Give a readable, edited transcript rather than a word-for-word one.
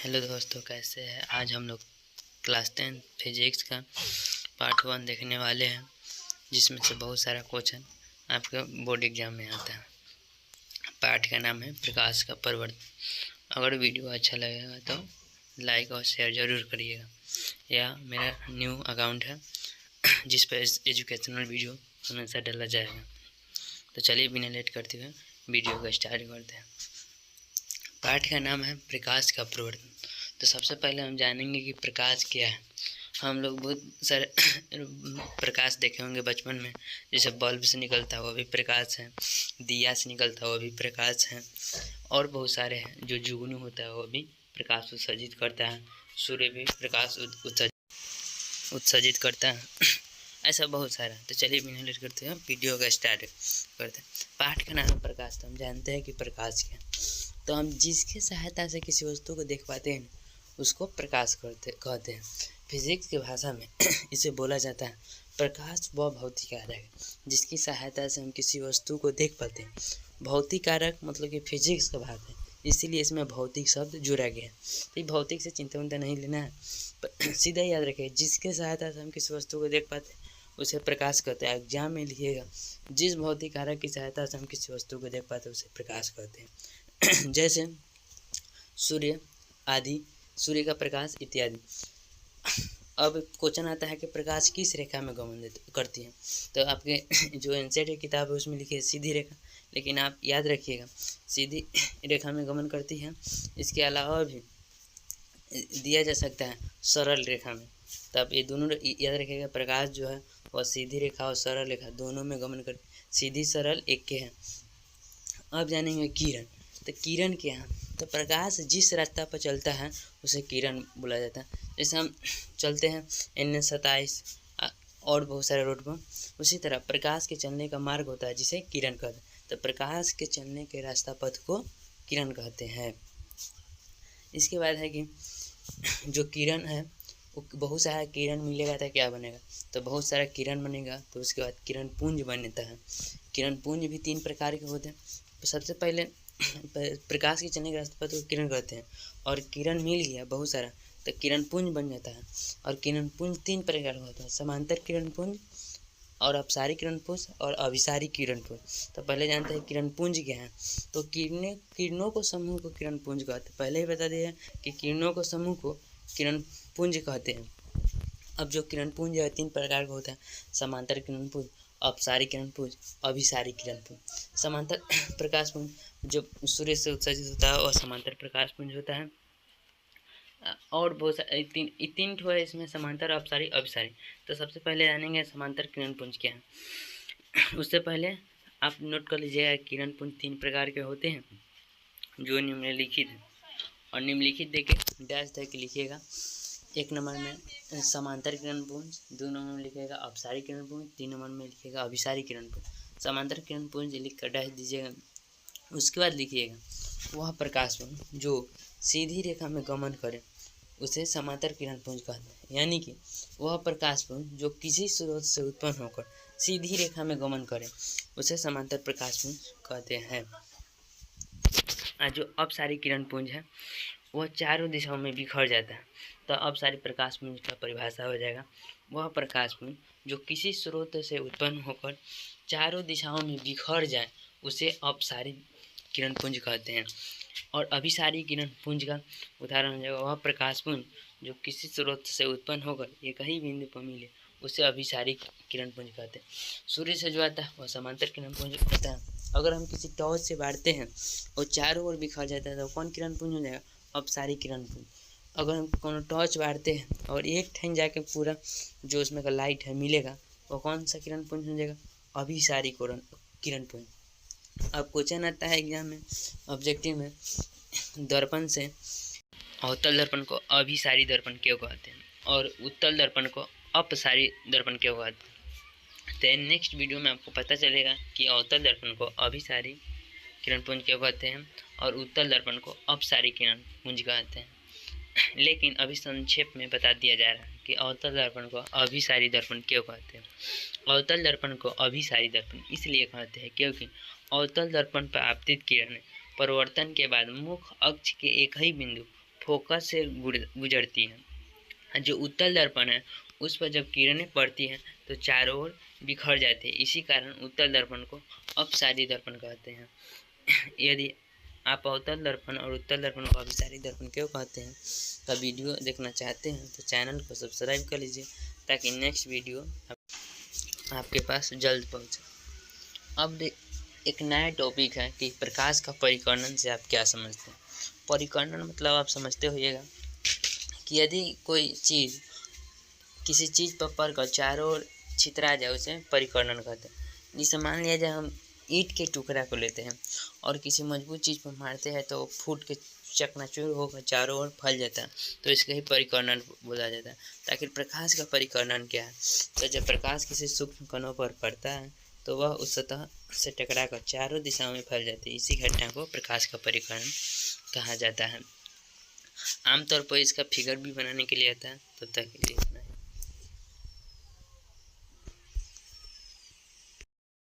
Hello दोस्तों, कैसे हैं। आज हम लोग क्लास 10 फिजिक्स का पार्ट 1 देखने वाले हैं, जिसमें से बहुत सारा क्वेश्चन आपके बोर्ड एग्जाम में आता है। पार्ट का नाम है प्रकाश का परिवर्तन। अगर वीडियो अच्छा लगेगा तो लाइक और शेयर ज़रूर करिएगा। यह मेरा न्यू अकाउंट है जिस पर एजुकेशनल वीडियो हमेशा डाला जाएगा। तो चलिए बिना लेट करते हुए वीडियो को स्टार्ट करते हैं। पाठ का नाम है प्रकाश का प्रवर्तन। तो सबसे पहले हम जानेंगे कि प्रकाश क्या है। हम लोग बहुत सारे प्रकाश देखे होंगे बचपन में, जैसे बल्ब से निकलता है वो भी प्रकाश है, दिया से निकलता है वो भी प्रकाश है, और बहुत सारे हैं। जो जुगनू होता है वो भी प्रकाश उत्सर्जित करता है, सूर्य भी प्रकाश उत्सर्जित करता है। ऐसा बहुत सारा। तो चलिए बिना लेट करते हैं वीडियो का स्टार्ट करते हैं। पाठ का नाम है प्रकाश। तो हम जानते हैं कि प्रकाश क्या है। तो हम जिसकी सहायता से किसी वस्तु को देख पाते हैं उसको प्रकाश कहते हैं। फिजिक्स की भाषा में इसे बोला जाता है प्रकाश वह भौतिक कारक है जिसकी सहायता से हम किसी वस्तु को देख पाते हैं। भौतिक कारक मतलब कि फिजिक्स का भाग है, इसीलिए इसमें भौतिक शब्द जुड़ा गया है। तो भौतिक से चिंता उनता नहीं लेना है, सीधा याद रखिए जिसके सहायता से हम किसी वस्तु को देख पाते हैं उसे प्रकाश कहते हैं। एग्जाम में लिखिएगा जिस भौतिक कारक की सहायता से हम किसी वस्तु को देख पाते हैं उसे प्रकाश कहते हैं। जैसे सूर्य आदि, सूर्य का प्रकाश इत्यादि। अब क्वेश्चन आता है कि प्रकाश किस रेखा में गमन करती है। तो आपके जो एनसीईआरटी किताब है उसमें लिखी है सीधी रेखा, लेकिन आप याद रखिएगा सीधी रेखा में गमन करती है। इसके अलावा भी दिया जा सकता है सरल रेखा में। तो आप ये दोनों याद रखिएगा, प्रकाश जो है वह सीधी रेखा और सरल रेखा दोनों में गमन कर, सीधी सरल एक के हैं। अब जानेंगे किरण। तो किरण क्या है। तो प्रकाश जिस रास्ता पर चलता है उसे किरण बोला जाता है। जैसे हम चलते हैं NH-27 और बहुत सारे रोड पर, उसी तरह प्रकाश के चलने का मार्ग होता है जिसे किरण कहते हैं। तो प्रकाश के चलने के रास्ता पथ को किरण कहते हैं। इसके बाद है कि जो किरण है वो बहुत सारा किरण मिलेगा तो क्या बनेगा। तो बहुत सारा किरण बनेगा तो उसके बाद किरण पुंज बनता है। किरण पुंज भी 3 प्रकार के होते हैं। तो सबसे पहले प्रकाश के चलने के रास्ते पर तो किरण कहते हैं, और किरण मिल गया बहुत सारा तो किरण पुंज बन जाता है। और किरण पुंज 3 प्रकार का होता है, समांतर किरण पुंज और अपसारी किरण पुंज और अभिसारी किरण पुंज। तो पहले जानते हैं किरण पुंज क्या है। तो किरणों को समूह को किरण पुंज कहते हैं। पहले ही बता दिया कि किरणों को समूह को किरण पुंज कहते हैं। अब जो किरण पुंज है 3 प्रकार का होता है, समांतर किरण पुंज, अपसारी किरण पुंज, अभिसारी किरण पुंज। समांतर प्रकाश पुंज जो सूर्य से उत्सर्जित होता है और समांतर प्रकाश पुंज होता है। और बहुत सारे तीन ठो है इसमें, समांतर, अपसारी, अभिसारी। तो सबसे पहले जानेंगे समांतर किरण पुंज क्या है। उससे पहले आप नोट कर लीजिएगा किरण पुंज 3 प्रकार के होते हैं जो निम्नलिखित है, और निम्नलिखित देके डैश दे के लिखिएगा। 1 नंबर में समांतर किरण पुंज, 2 नंबर में लिखिएगा अपसारी किरण पुंज, 3 नंबर में लिखिएगा अभिसारी किरण पुंज। समांतर किरण पुंज लिख कर डैश दीजिएगा। उसके बाद लिखिएगा वह प्रकाश पुंज जो सीधी रेखा में गमन करे उसे समांतर किरण पुंज कहते हैं। यानी कि वह प्रकाश पुंज जो किसी स्रोत से उत्पन्न होकर सीधी रेखा में गमन करे उसे समांतर प्रकाश पुंज कहते हैं। जो अपसारी किरण पुंज है वह चारों दिशाओं में बिखर जाता है। तो अपसारी प्रकाश पुंज का परिभाषा हो जाएगा वह प्रकाश पुंज जो किसी स्रोत से उत्पन्न होकर चारों दिशाओं में बिखर जाए उसे अपसारी किरण पुंज कहते हैं। और अभिसारी किरण पुंज का उदाहरण हो जाएगा वह प्रकाश पुंज जो किसी स्रोत से उत्पन्न होकर एक ही बिंदु पर मिले उसे अभिसारी किरण पुंज कहते हैं। सूर्य से जो आता है वह समांतर किरण पुंज होता है। अगर हम किसी टॉर्च से बाढ़ते हैं और चारों ओर बिखर जाता है तो कौन किरण पुंज हो जाएगा, अपसारी किरण पुंज। अगर हम कोनो टॉर्च बाढ़ते हैं और एक ठन जाके पूरा जो उसमें का लाइट है मिलेगा वो कौन सा किरण पुंज हो जाएगा, अभिसारी किरण पुंज। अब क्वेश्चन आता है एग्जाम में ऑब्जेक्टिव में, दर्पण से अवतल दर्पण को अभिसारी दर्पण क्यों कहते हैं और उत्तल दर्पण को अपसारी दर्पण क्यों कहते हैं। तो नेक्स्ट वीडियो में आपको पता चलेगा कि अवतल दर्पण को अभिसारी किरण पुंज क्यों कहते हैं और उत्तल दर्पण को अपसारी किरण पुंज कहते हैं। लेकिन अभी संक्षेप में बता दिया जा रहा है कि अवतल दर्पण को अभिसारी दर्पण क्यों कहते हैं। अवतल दर्पण को अभिसारी दर्पण इसलिए कहते हैं क्योंकि अवतल दर्पण पर आपतित किरण परावर्तन के बाद मुख्य अक्ष के एक ही बिंदु फोकस से गुजरती हैं। जो उत्तल दर्पण है उस पर जब किरणें पड़ती हैं तो चारों ओर बिखर जाते हैं। इसी कारण उत्तल दर्पण को अपसारी दर्पण कहते हैं। यदि आप अवतल दर्पण और उत्तल दर्पण को अभिसारी दर्पण क्यों कहते हैं का वीडियो देखना चाहते हैं तो चैनल को सब्सक्राइब कर लीजिए ताकि नेक्स्ट वीडियो आपके पास जल्द पहुंचे। अब एक नया टॉपिक है कि प्रकाश का परिकर्णन से आप क्या समझते हैं। परिकर्णन मतलब आप समझते होइएगा कि यदि कोई चीज़ किसी चीज़ पर पड़कर चारों ओर छितरा जाए उसे परिकर्णन कहते हैं। जैसे मान लिया जाए हम ईंट के टुकड़ा को लेते हैं और किसी मजबूत चीज़ पर मारते हैं तो फूट के चकनाचूर होकर चारों ओर फैल जाता है, तो इसका ही परिकर्णन बोला जाता है। ताकि प्रकाश का परिकर्णन क्या है, तो जब प्रकाश किसी सूक्ष्म कणों पर पड़ता है तो वह उस सतह से टकरा कर चारों दिशाओं में फैल जाती है। इसी घटना को प्रकाश का परिकर्णन कहा जाता है। आमतौर पर इसका फिगर भी बनाने के लिए आता है। तब तक के लिए